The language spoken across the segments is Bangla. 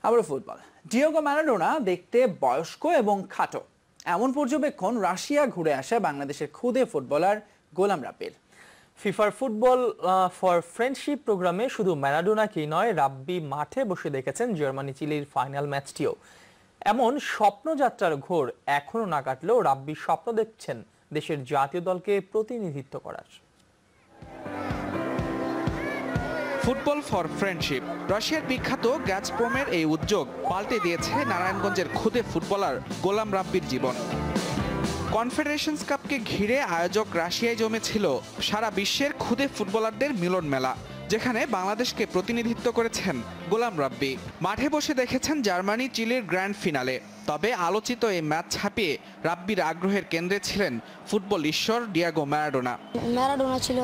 আবারও ফুটবল। ডিয়েগো ম্যারাডোনা দেখতে বয়স্ক এবং খাটো, এমন পর্যবেক্ষণ রাশিয়া ঘুরে আসা বাংলাদেশের খুদে ফুটবলার গোলাম রাব্বির। ফিফার ফুটবল ফর ফ্রেন্ডশিপ প্রোগ্রামে শুধু ম্যারাডোনাকেই নয়, রাব্বি মাঠে বসে দেখেছেন জার্মানি চিলির ফাইনাল ম্যাচটিও। এমন স্বপ্নযাত্রার ঘোর এখনো না কাটলেও রাব্বি স্বপ্ন দেখছেন দেশের জাতীয় দলকে প্রতিনিধিত্ব করার। ফুটবল ফর ফ্রেন্ডশিপ, রাশিয়ার বিখ্যাত গ্যাজপ্রমের এই উদ্যোগ পাল্টে দিয়েছে নারায়ণগঞ্জের খুদে ফুটবলার গোলাম রাব্বির জীবন। কনফেডারেশনস কাপকে ঘিরে আয়োজক রাশিয়ায় জমেছিল সারা বিশ্বের খুদে ফুটবলারদের মিলন মেলা, যেখানে বাংলাদেশকে প্রতিনিধিত্ব করেছেন গোলাম রাব্বি। মাঠে বসে দেখেছেন জার্মানি চিলির গ্র্যান্ড ফিনালে। তবে আলোচিত এই ম্যাচ ছাপিয়ে রাব্বির আগ্রহের কেন্দ্রে ছিলেন ফুটবল ঈশ্বর ডিয়েগো ম্যারাডোনা। ম্যারাডোনা ছিল,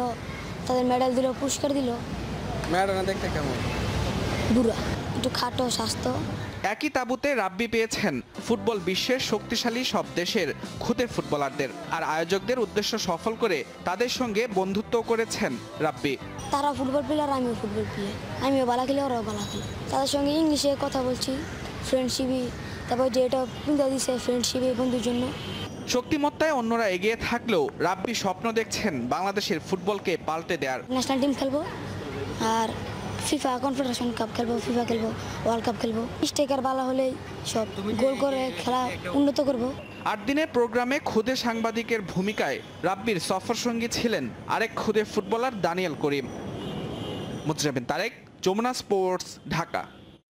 তাদের মেডেল দিল, পুরস্কার দিল। ম্যারাডোনা দেখতে কেমন? বুড়া, একটু খাটো, স্বাস্থ্য। একই তাঁবুতে রাব্বি পেয়েছেন ফুটবল বিশ্বের শক্তিশালী সব দেশের খুদে ফুটবলারদের, আর আয়োজকদের উদ্দেশ্য সফল করে তাদের সঙ্গে বন্ধুত্ব করেছেন রাব্বি। তারা ফুটবল প্লেয়ার, আমিও ফুটবল প্লেয়ার, আমিও বালা খেলি, ওরাও বালা খেলি। তাদের সঙ্গে ইংলিশে কথা বলছি, ফ্রেন্ডশিপই। তারপর যেটা পিন্দা দিছে ফ্রেন্ডশিপে বন্ধুর জন্য। শক্তিমত্তায় অন্যরা এগিয়ে থাকলেও রাব্বি স্বপ্ন দেখছেন বাংলাদেশের ফুটবলকে পাল্টে দেওয়ার। ন্যাশনাল টিম খেলবো, আর ফিফা কনফেডারেশন কাপ খেলবো, ফিফা খেলবো, ওয়ার্ল্ড কাপ খেলবো। স্ট্রাইকার ভালো হলেই সব গোল করে খেলা উন্নত করব। 8 দিনের প্রোগ্রামে খুদে সাংবাদিকের ভূমিকায় রাব্বির সফর সঙ্গী ছিলেন আরেক খুদে ফুটবলার দানিয়েল করিম। মুজরাবিন তারেক, যমুনা স্পোর্টস, ঢাকা।